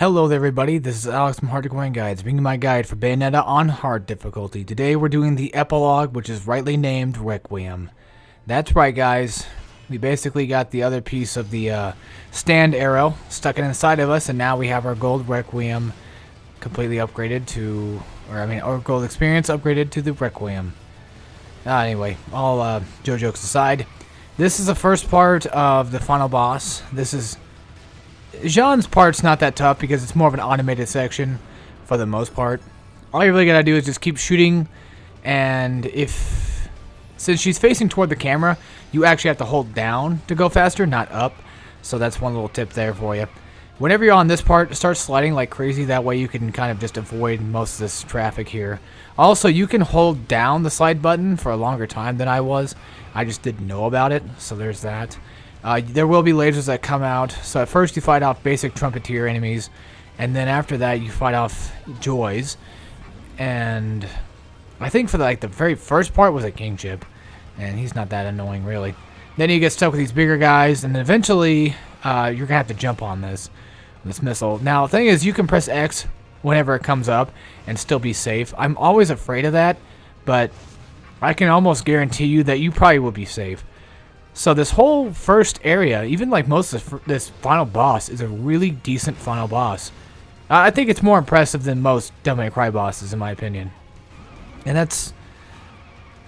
Hello there everybody, this is Alex from Hardcorian Guides, bringing my guide for Bayonetta on hard difficulty. Today we're doing the Epilogue, which is rightly named Requiem. That's right guys, we basically got the other piece of the stand arrow stuck inside of us, and now we have our gold Requiem completely upgraded to, our gold experience upgraded to the Requiem. Anyway, all jokes aside, this is the first part of the final boss. Jean's part's not that tough because it's more of an automated section for the most part. All you really gotta do is just keep shooting, and since she's facing toward the camera, you actually have to hold down to go faster, not up. So that's one little tip there for you. Whenever you're on this part, start sliding like crazy. That way you can kind of just avoid most of this traffic here. Also, you can hold down the slide button for a longer time than I was. I just didn't know about it, so there's that. There will be lasers that come out. So at first you fight off basic trumpeter enemies, and then after that you fight off joys. And I think for the very first part was a kingship, and he's not that annoying really. Then you get stuck with these bigger guys, and eventually you're gonna have to jump on this missile. Now the thing is, you can press X whenever it comes up and still be safe. I'm always afraid of that, but I can almost guarantee you that you probably will be safe. So this whole first area, even like most of this final boss, is a really decent final boss. I think it's more impressive than most Devil May Cry bosses, in my opinion. And that's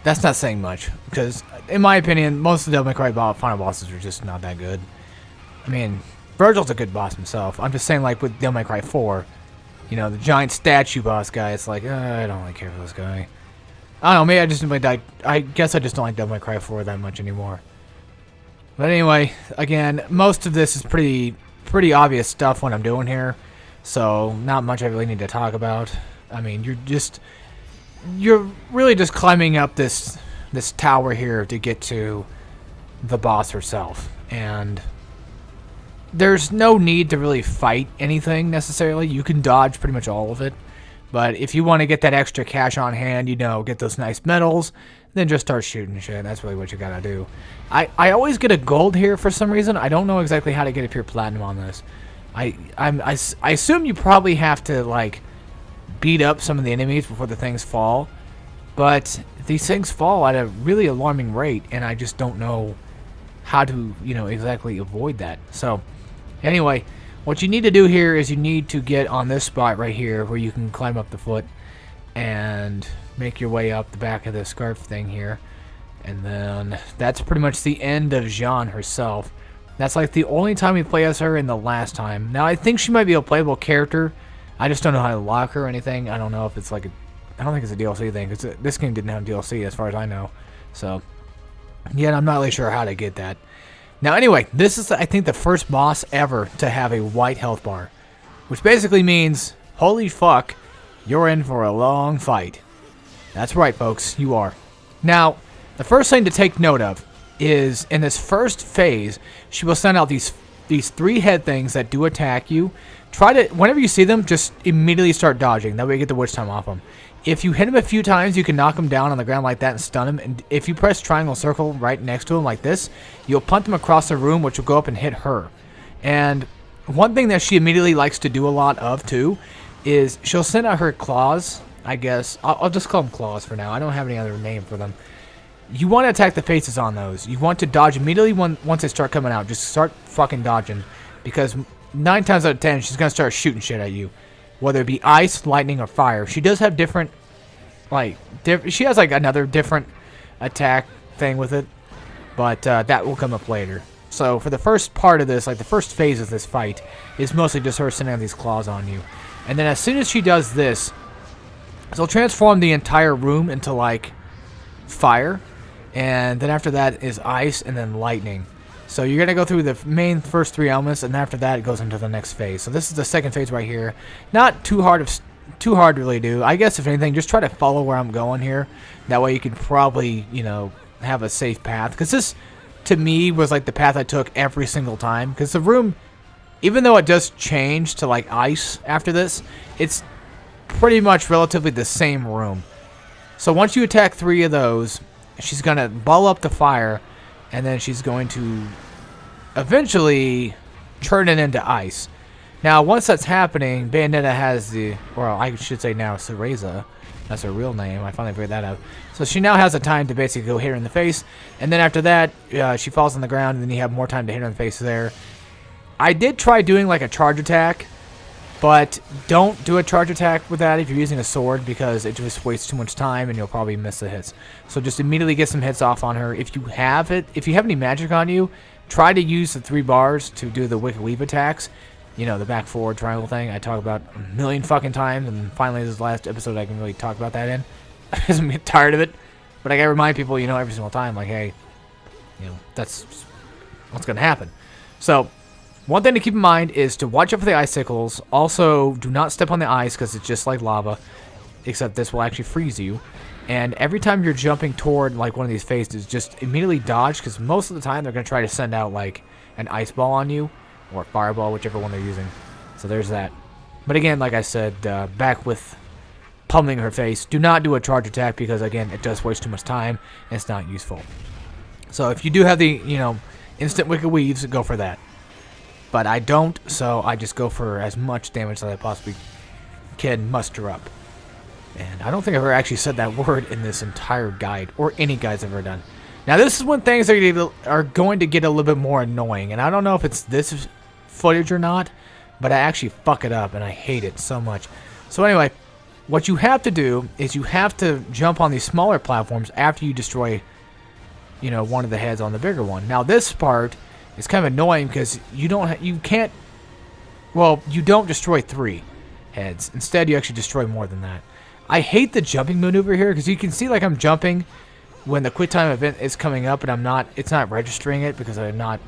not saying much, because in my opinion, most of the Devil May Cry final bosses are just not that good. I mean, Virgil's a good boss himself. I'm just saying, like with Devil May Cry 4, you know, the giant statue boss guy, it's like, I don't really care for this guy. I don't know, maybe I guess I just don't like Devil May Cry 4 that much anymore. But anyway, again, most of this is pretty obvious stuff what I'm doing here, so not much I really need to talk about. I mean, you're really just climbing up this tower here to get to the boss herself, and there's no need to really fight anything necessarily. You can dodge pretty much all of it, but if you want to get that extra cash on hand, you know, get those nice medals, then just start shooting shit. That's really what you gotta do. I always get a gold here for some reason. I don't know exactly how to get a pure platinum on this. I assume you probably have to like beat up some of the enemies before the things fall, but these things fall at a really alarming rate, and I just don't know how to, you know, exactly avoid that. So anyway, what you need to do here is you need to get on this spot right here where you can climb up the foot and make your way up the back of the scarf thing here. And then that's pretty much the end of Jean herself. That's like the only time we play as her, and the last time. Now I think she might be a playable character. I just don't know how to lock her or anything. I don't know if it's like I don't think it's a DLC thing, because this game didn't have DLC as far as I know. So yeah, I'm not really sure how to get that. Now anyway, this is I think the first boss ever to have a white health bar, which basically means, holy fuck, you're in for a long fight. That's right folks, you are. Now, the first thing to take note of is in this first phase, she will send out these three head things that do attack you. Try to, whenever you see them, just immediately start dodging. That way you get the witch time off them. If you hit them a few times, you can knock them down on the ground like that and stun them. And if you press triangle circle right next to them like this, you'll punt them across the room, which will go up and hit her. And one thing that she immediately likes to do a lot of too is she'll send out her claws, I guess. I'll just call them claws for now. I don't have any other name for them. You want to attack the faces on those. You want to dodge immediately once they start coming out. Just start fucking dodging, because 9 times out of 10, she's going to start shooting shit at you. Whether it be ice, lightning, or fire. She does have different, she has like another different attack thing with it, but that will come up later. So for the first part of this, like the first phase of this fight, is mostly just her sending out these claws on you. And then as soon as she does this, she'll transform the entire room into like fire, and then after that is ice, and then lightning. So you're gonna go through the main first 3 elements, and after that it goes into the next phase. So this is the second phase right here. Not too hard to really do. I guess if anything, just try to follow where I'm going here. That way you can probably, you know, have a safe path. Because this, to me, was like the path I took every single time. Because the room, even though it does change to like ice after this, it's pretty much relatively the same room. So once you attack 3 of those, she's gonna ball up the fire, and then she's going to eventually turn it into ice. Now, once that's happening, Bayonetta has the, or I should say now, Cereza. That's her real name. I finally figured that out. So she now has the time to basically go hit her in the face. And then after that, she falls on the ground, and then you have more time to hit her in the face there. I did try doing like a charge attack, but don't do a charge attack with that if you're using a sword, because it just wastes too much time and you'll probably miss the hits. So just immediately get some hits off on her. If you have any magic on you, try to use the 3 bars to do the Wicked Weave attacks. You know, the back forward triangle thing I talk about a million fucking times, and finally this is the last episode I can really talk about that in. Because I'm getting tired of it. But I gotta remind people, you know, every single time, like, hey, you know, that's what's gonna happen. So, one thing to keep in mind is to watch out for the icicles. Also, do not step on the ice, because it's just like lava. Except this will actually freeze you. And every time you're jumping toward, like, one of these phases, just immediately dodge, because most of the time they're gonna try to send out, like, an ice ball on you. Or fireball, whichever one they're using. So there's that. But again, like I said, back with pummeling her face, do not do a charge attack, because again, it does waste too much time and it's not useful. So if you do have the, you know, instant Wicked Weaves, go for that. But I don't, so I just go for as much damage as I possibly can muster up. And I don't think I've ever actually said that word in this entire guide, or any guides I've ever done. Now this is when things are going to get a little bit more annoying, and I don't know if it's this footage or not, but I actually fuck it up, and I hate it so much. So anyway, what you have to do is you have to jump on these smaller platforms after you destroy, you know, one of the heads on the bigger one. Now this part is kind of annoying because you don't destroy 3 heads. Instead, you actually destroy more than that. I hate the jumping maneuver here, because you can see, like, I'm jumping when the quick time event is coming up, and it's not registering it because I'm not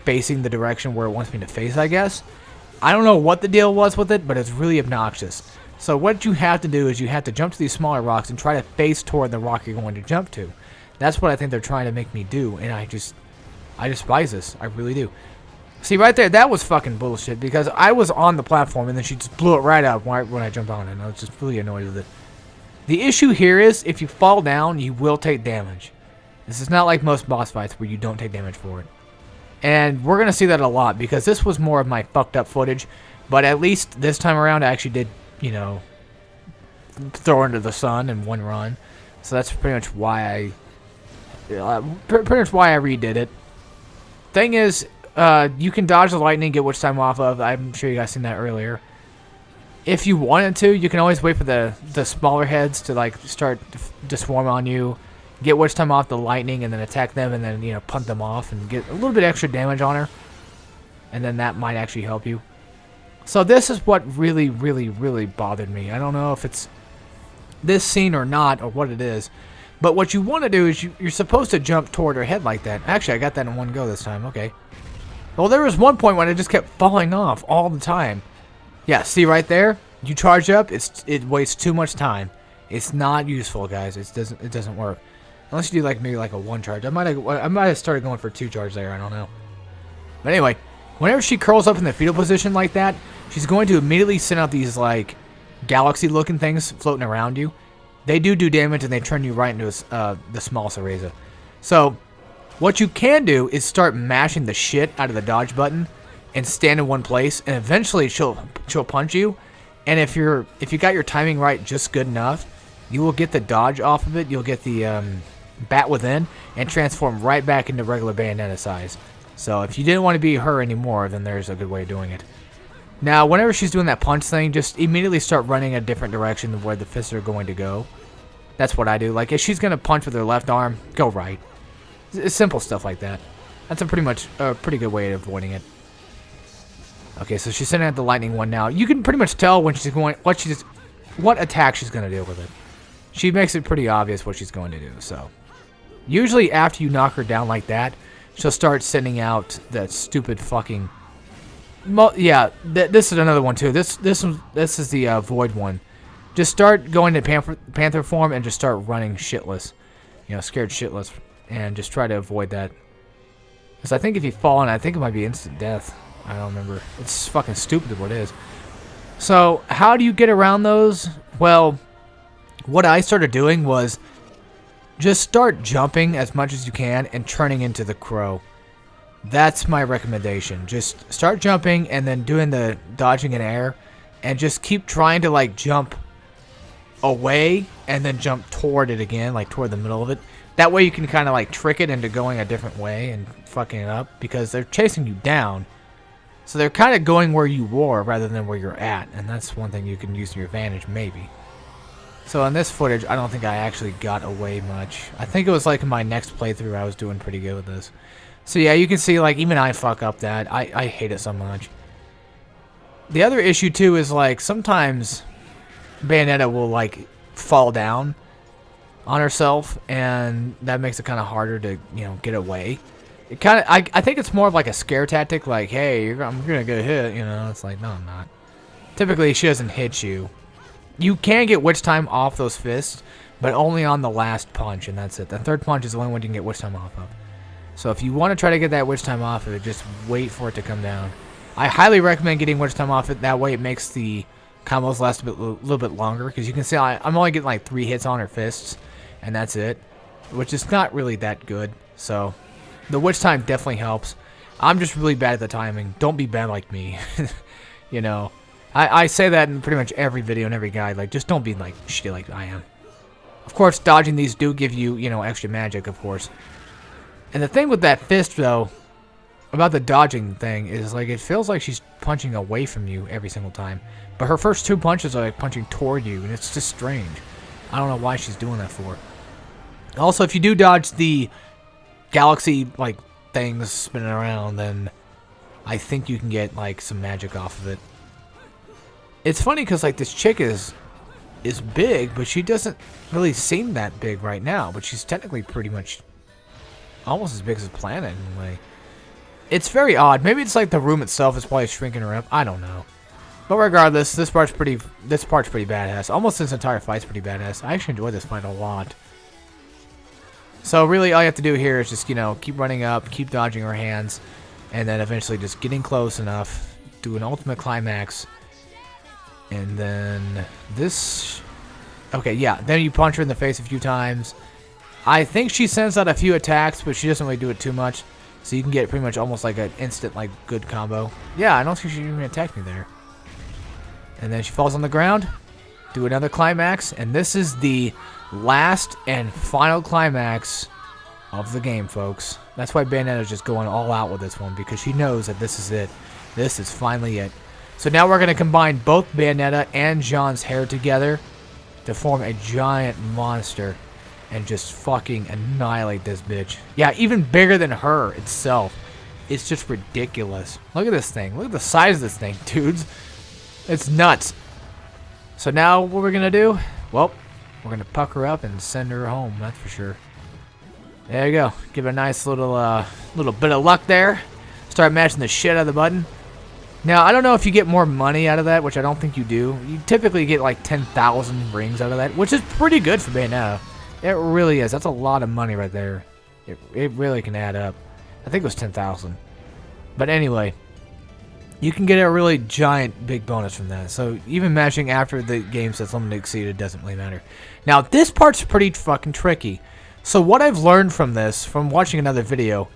facing the direction where it wants me to face, I guess. I don't know what the deal was with it, but it's really obnoxious. So what you have to do is you have to jump to these smaller rocks and try to face toward the rock you're going to jump to. That's what I think they're trying to make me do, and I despise this. I really do. See, right there, that was fucking bullshit, because I was on the platform, and then she just blew it right up when I jumped on it, and I was just really annoyed with it. The issue here is, if you fall down, you will take damage. This is not like most boss fights where you don't take damage for it. And we're going to see that a lot, because this was more of my fucked up footage. But at least this time around, I actually did, you know, throw into the sun in one run. So that's pretty much why I redid it. Thing is, you can dodge the lightning, get witch time off of. I'm sure you guys seen that earlier. If you wanted to, you can always wait for the smaller heads to, like, start to swarm on you, get witch time off the lightning, and then attack them, and then, you know, punt them off and get a little bit extra damage on her, and then that might actually help you. So this is what really, really, really bothered me. I don't know if it's this scene or not, or what it is, but what you want to do is you're supposed to jump toward her head like that. Actually, I got that in one go this time. Okay. Well, there was one point when it just kept falling off all the time. Yeah, see right there? You charge up, it wastes too much time. It's not useful, guys. It doesn't work. Unless you do maybe a 1 charge. I might have started going for 2 charge there, I don't know. But anyway, whenever she curls up in the fetal position like that, she's going to immediately send out these galaxy looking things floating around you. They do damage, and they turn you right into the small Cereza. So what you can do is start mashing the shit out of the dodge button and stand in one place, and eventually she'll punch you. And if you got your timing right just good enough, you will get the dodge off of it. You'll get the bat within and transform right back into regular Bayonetta size. So if you didn't want to be her anymore, then there's a good way of doing it. Now, whenever she's doing that punch thing, just immediately start running a different direction than where the fists are going to go. That's what I do. Like, if she's going to punch with her left arm, go right. It's simple stuff like that. That's a pretty good way of avoiding it. Okay, so she's sending out the lightning one now. You can pretty much tell when she's going what attack she's going to do with it. She makes it pretty obvious what she's going to do. So usually after you knock her down like that, she'll start sending out that stupid fucking. This is another one too. This is the void one. Just start going to panther form and just start running shitless. You know, scared shitless, and just try to avoid that. Because I think if you fall in, I think it might be instant death. I don't remember. It's fucking stupid what it is. So, how do you get around those? Well, what I started doing was just start jumping as much as you can and turning into the crow. That's my recommendation. Just start jumping and then doing the dodging in air, and just keep trying to like jump away and then jump toward it again, like toward the middle of it. That way you can kind of like trick it into going a different way and fucking it up, because they're chasing you down. So they're kind of going where you were rather than where you're at, and that's one thing you can use to your advantage, maybe. So in this footage, I don't think I actually got away much. I think it was like in my next playthrough I was doing pretty good with this. So yeah, you can see like even I fuck up that. I hate it so much. The other issue too is like sometimes Bayonetta will like fall down on herself, and that makes it kind of harder to, you know, get away. It kind of, I think it's more of like a scare tactic, like, hey, I'm gonna get hit, you know. It's like, no, I'm not. Typically, she doesn't hit you. You can get witch time off those fists, but only on the last punch, and that's it. The third punch is the only one you can get witch time off of. So if you want to try to get that witch time off of it, just wait for it to come down. I highly recommend getting witch time off it. That way it makes the combos last a little bit longer, because you can see I'm only getting like 3 hits on her fists, and that's it, which is not really that good. So the witch time definitely helps. I'm just really bad at the timing. Don't be bad like me. You know, I say that in pretty much every video and every guide. Like, just don't be like shitty like I am. Of course, dodging these do give you, you know, extra magic, of course. And the thing with that fist, though, about the dodging thing, is like it feels like she's punching away from you every single time. But her first 2 punches are like punching toward you, and it's just strange. I don't know why she's doing that for. Also, if you do dodge the galaxy like things spinning around, then I think you can get like some magic off of it. It's funny because like this chick is big, but she doesn't really seem that big right now. But she's technically pretty much almost as big as a planet in a way. It's very odd. Maybe it's like the room itself is probably shrinking her up. I don't know. But regardless, this part's pretty badass. Almost this entire fight's pretty badass. I actually enjoy this fight a lot. So really, all you have to do here is just, you know, keep running up, keep dodging her hands, and then eventually just getting close enough, do an ultimate climax, and then this. Okay, yeah. Then you punch her in the face a few times. I think she sends out a few attacks, but she doesn't really do it too much. So you can get pretty much almost like an instant, like, good combo. Yeah, I don't think she even attacked me there. And then she falls on the ground. Do another climax. And this is the last and final climax of the game, folks. That's why Bayonetta's just going all out with this one, because she knows that this is it. This is finally it. So now we're going to combine both Bayonetta and Jean's hair together to form a giant monster and just fucking annihilate this bitch. Yeah, even bigger than her itself. It's just ridiculous. Look at this thing. Look at the size of this thing, dudes. It's nuts. So now what we're going to do? Well, we're going to pucker up and send her home, that's for sure. There you go. Give it a nice little bit of luck there. Start mashing the shit out of the button. Now, I don't know if you get more money out of that, which I don't think you do. You typically get like 10,000 rings out of that, which is pretty good for Bayonetta. It really is. That's a lot of money right there. It really can add up. I think it was 10,000. But anyway, you can get a really giant big bonus from that. So even mashing after the game says limited exceeded doesn't really matter. Now, this part's pretty fucking tricky. So what I've learned from this, from watching another video,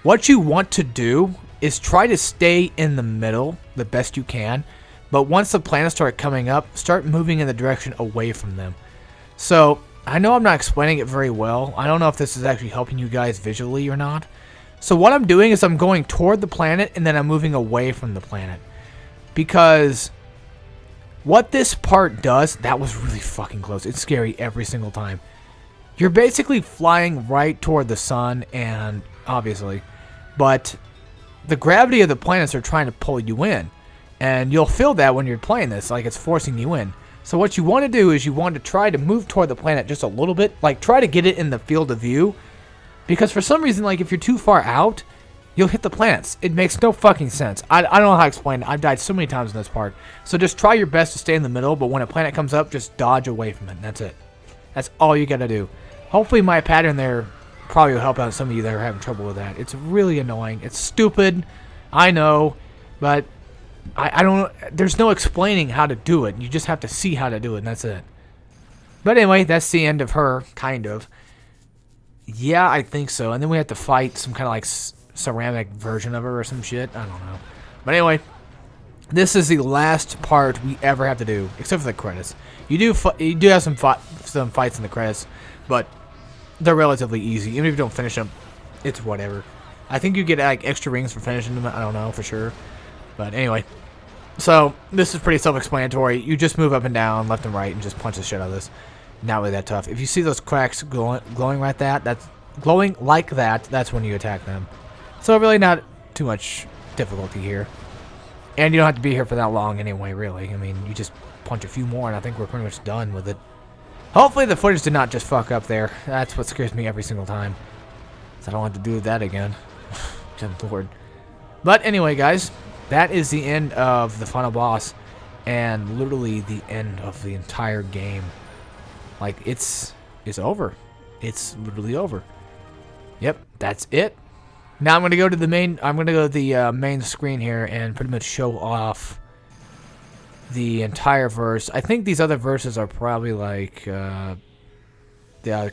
what you want to do is try to stay in the middle the best you can. But once the planets start coming up, start moving in the direction away from them. So I know I'm not explaining it very well. I don't know if this is actually helping you guys visually or not. So what I'm doing is I'm going toward the planet and then I'm moving away from the planet. Because what this part does, that was really fucking close. It's scary every single time. You're basically flying right toward the sun, and obviously, but the gravity of the planets are trying to pull you in. And you'll feel that when you're playing this, like it's forcing you in. So what you want to do is you want to try to move toward the planet just a little bit. Like, try to get it in the field of view. Because for some reason, like, if you're too far out, you'll hit the planets. It makes no fucking sense. I don't know how to explain it. I've died so many times in this part. So just try your best to stay in the middle, but when a planet comes up, just dodge away from it. And that's it. That's all you gotta do. Hopefully my pattern there probably will help out some of you that are having trouble with that. It's really annoying. It's stupid. I know. But I don't. There's no explaining how to do it. You just have to see how to do it, and that's it. But anyway, that's the end of her, kind of. Yeah, I think so. And then we have to fight some kind of like ceramic version of her or some shit. I don't know. But anyway, this is the last part we ever have to do, except for the credits. You do have some fights in the credits, but they're relatively easy. Even if you don't finish them, it's whatever. I think you get like extra rings for finishing them. I don't know for sure. But anyway, so this is pretty self-explanatory. You just move up and down, left and right, and just punch the shit out of this. Not really that tough. If you see those cracks glowing like that, that's when you attack them. So really not too much difficulty here. And you don't have to be here for that long anyway, really. I mean, you just punch a few more, and I think we're pretty much done with it. Hopefully the footage did not just fuck up there. That's what scares me every single time. So I don't have to do that again. Good Lord. But anyway, guys, that is the end of the final boss. And literally the end of the entire game. Like, it's over. It's literally over. Yep, that's it. Now I'm gonna go to the main screen here and pretty much show off the entire verse. I think these other verses are probably like the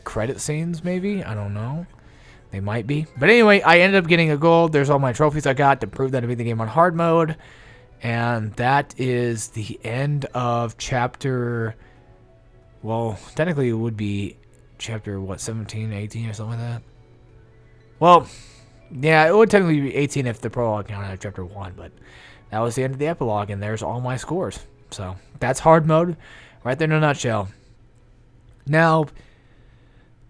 credit scenes, maybe. I don't know. They might be. But anyway, I ended up getting a gold. There's all my trophies I got to prove that I beat the game on hard mode. And that is the end of chapter... Well, technically it would be chapter, what, 17, 18 or something like that? Well, yeah, it would technically be 18 if the prologue counted at chapter 1, but that was the end of the epilogue, and there's all my scores. So, that's hard mode, right there in a nutshell. Now,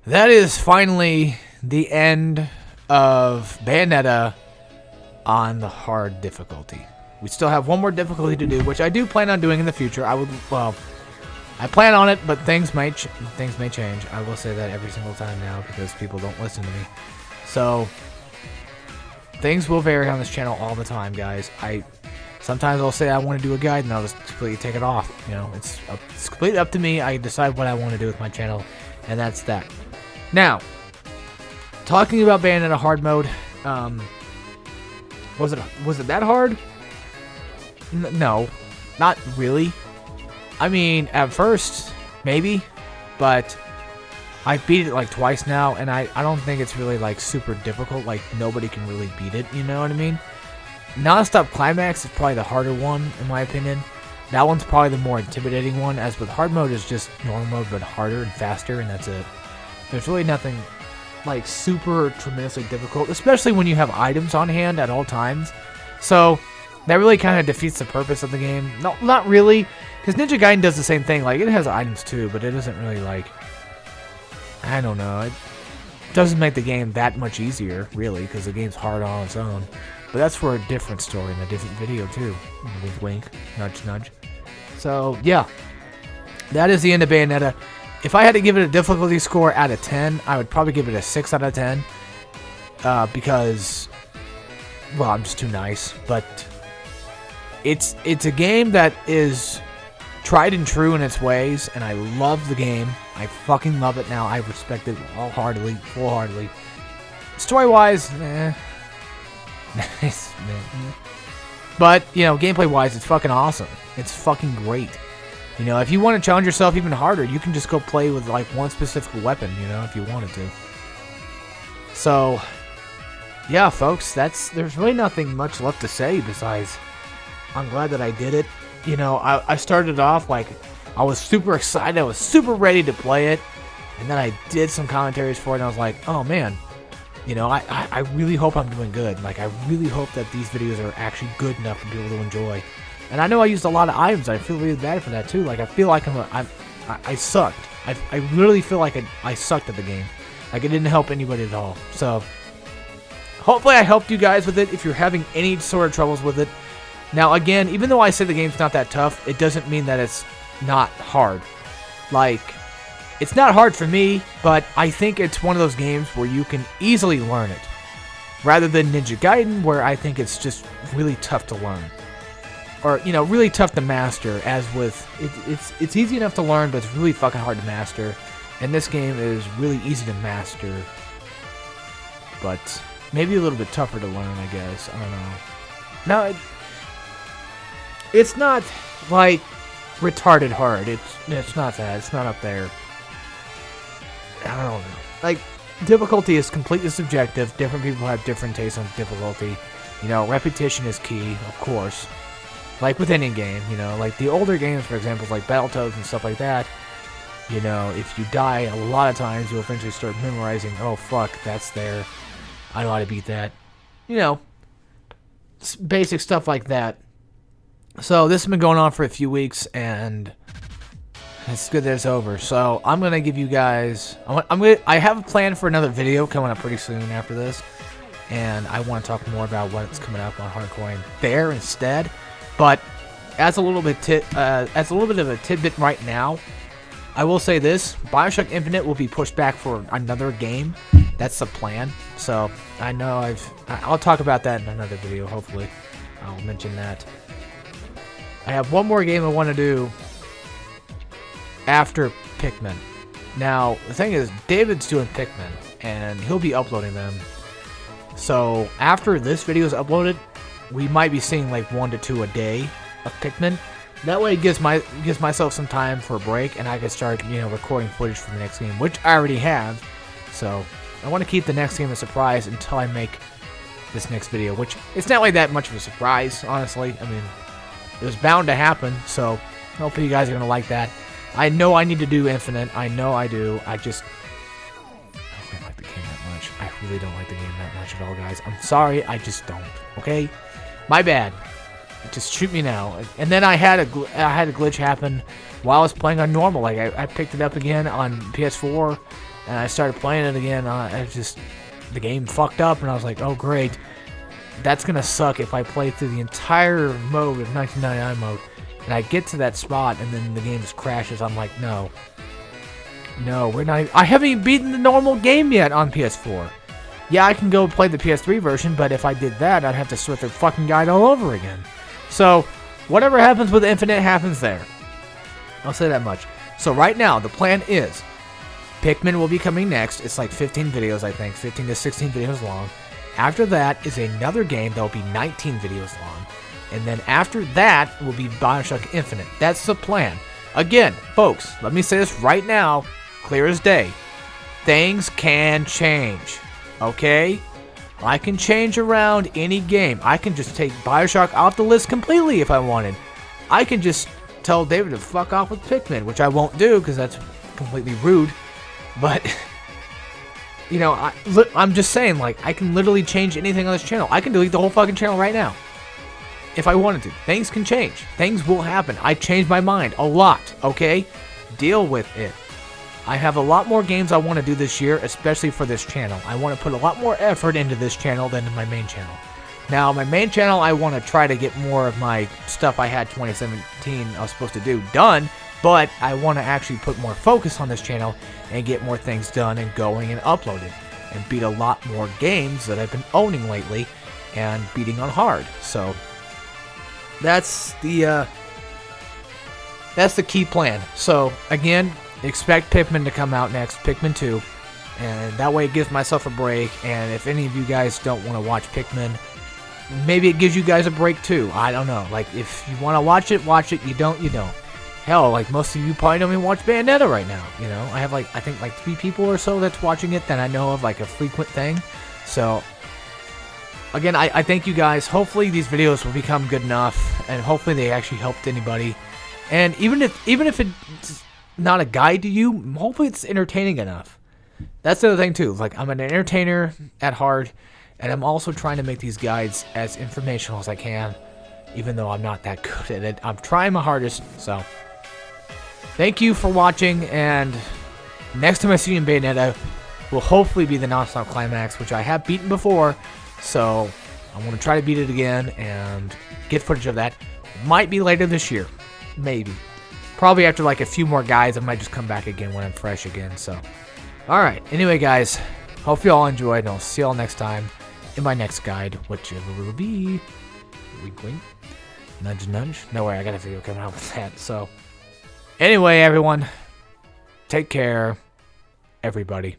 that is finally the end of Bayonetta on the hard difficulty. We still have one more difficulty to do, which I do plan on doing in the future. I plan on it, but things may change. I will say that every single time now because people don't listen to me. So, things will vary on this channel all the time, guys. Sometimes I'll say I want to do a guide, and I'll just completely take it off. You know, it's completely up to me. I decide what I want to do with my channel, and that's that. Now, talking about Bayonetta hard mode, was it that hard? No, not really. I mean, at first, maybe, but I beat it like twice now, and I don't think it's really like super difficult. Like, nobody can really beat it, you know what I mean? Non-stop climax is probably the harder one, in my opinion. That one's probably the more intimidating one, as with hard mode is just normal mode, but harder and faster, and that's it. There's really nothing like super tremendously difficult, especially when you have items on hand at all times. So that really kind of defeats the purpose of the game. No, not really, because Ninja Gaiden does the same thing. Like, it has items too, but it doesn't really, like, I don't know. It doesn't make the game that much easier, really, because the game's hard on its own. But that's for a different story in a different video too. Wink, wink, nudge, nudge. So yeah, that is the end of Bayonetta. If I had to give it a difficulty score out of 10, I would probably give it a 6 out of 10. Because, well, I'm just too nice. But it's a game that is tried and true in its ways, and I love the game. I fucking love it now. I respect it wholeheartedly, full-heartedly. Story-wise, nice, man. But, you know, gameplay-wise, it's fucking awesome. It's fucking great. You know, if you want to challenge yourself even harder, you can just go play with, like, one specific weapon, you know, if you wanted to. So, yeah, folks, there's really nothing much left to say besides I'm glad that I did it. You know, I started off, like, I was super excited. I was super ready to play it. And then I did some commentaries for it, and I was like, oh, man. You know, I really hope I'm doing good. Like, I really hope that these videos are actually good enough for people to enjoy. And I know I used a lot of items. I feel really bad for that, too. Like, I feel like I sucked. I literally feel like I sucked at the game. Like, it didn't help anybody at all. So, hopefully I helped you guys with it if you're having any sort of troubles with it. Now, again, even though I say the game's not that tough, it doesn't mean that it's not hard. Like, it's not hard for me, but I think it's one of those games where you can easily learn it. Rather than Ninja Gaiden, where I think it's just really tough to learn. Or, you know, really tough to master, as with, it's easy enough to learn, but it's really fucking hard to master. And this game is really easy to master, but maybe a little bit tougher to learn, I guess. I don't know. Now, it's not, like, retarded hard. It's not that. It's not up there. I don't know. Like, difficulty is completely subjective. Different people have different tastes on difficulty. You know, repetition is key, of course. Like with any game, you know, like the older games, for example, like Battletoads and stuff like that. You know, if you die a lot of times, you'll eventually start memorizing, oh, fuck, that's there. I know how to beat that. You know, basic stuff like that. So this has been going on for a few weeks, and it's good that it's over. So I'm going to give you guys... I have a plan for another video coming up pretty soon after this. And I want to talk more about what's coming up on Hardcorian there instead. But as a little bit of a tidbit right now, I will say this: BioShock Infinite will be pushed back for another game. That's the plan. So I know I'll talk about that in another video. Hopefully, I'll mention that. I have one more game I want to do after Pikmin. Now the thing is, David's doing Pikmin, and he'll be uploading them. So after this video is uploaded, we might be seeing like 1 to 2 a day of Pikmin. That way it gives myself some time for a break, and I can start, you know, recording footage for the next game, which I already have. So I want to keep the next game a surprise until I make this next video, which it's not like that much of a surprise, honestly. I mean, it was bound to happen, so hopefully you guys are going to like that. I know I need to do Infinite. I know I do. I don't like the game that much. I really don't like the game that much at all, guys. I'm sorry. I just don't. Okay? My bad. Just shoot me now. And then I had a glitch happen while I was playing on normal. Like I picked it up again on PS4, and I started playing it again. The game fucked up, and I was like, oh great, that's gonna suck if I play through the entire mode of 1999 mode, and I get to that spot, and then the game just crashes. I'm like, no, we're not. I haven't even beaten the normal game yet on PS4. Yeah, I can go play the PS3 version, but if I did that, I'd have to start the fucking guide all over again. So, whatever happens with Infinite happens there. I'll say that much. So right now, the plan is, Pikmin will be coming next. It's like 15 videos, I think. 15 to 16 videos long. After that is another game that will be 19 videos long. And then after that will be BioShock Infinite. That's the plan. Again, folks, let me say this right now, clear as day. Things can change. Okay? I can change around any game. I can just take BioShock off the list completely if I wanted. I can just tell David to fuck off with Pikmin, which I won't do because that's completely rude. But, you know, I'm just saying, like, I can literally change anything on this channel. I can delete the whole fucking channel right now if I wanted to. Things can change. Things will happen. I changed my mind a lot, okay? Deal with it. I have a lot more games I want to do this year, especially for this channel. I want to put a lot more effort into this channel than in my main channel. Now, my main channel, I want to try to get more of my stuff I had 2017 I was supposed to do done, but I want to actually put more focus on this channel and get more things done and going and uploaded and beat a lot more games that I've been owning lately and beating on hard. So that's the key plan. So again, expect Pikmin to come out next, Pikmin 2, and that way it gives myself a break. And if any of you guys don't want to watch Pikmin, maybe it gives you guys a break too. I don't know. Like, if you want to watch it, watch it. You don't, you don't. Hell, like, most of you probably don't even watch Bayonetta right now, you know? I have, like, I think, like, 3 people or so that's watching it that I know of, like, a frequent thing. So, again, I thank you guys. Hopefully these videos will become good enough, and hopefully they actually helped anybody. And even if it's not a guide to you, hopefully it's entertaining enough. That's the other thing too. Like, I'm an entertainer at heart, and I'm also trying to make these guides as informational as I can, even though I'm not that good at it. I'm trying my hardest. So thank you for watching, and next time I see you in Bayonetta will hopefully be the non-stop climax, which I have beaten before, so I want to try to beat it again and get footage of that. Might be later this year, maybe. Probably after like a few more guides, I might just come back again when I'm fresh again. So, alright. Anyway, guys, hope you all enjoyed, and I'll see you all next time in my next guide, whichever will be. Wink, wink. Nudge, nudge. No way, I got a video coming out with that. So, anyway, everyone, take care, everybody.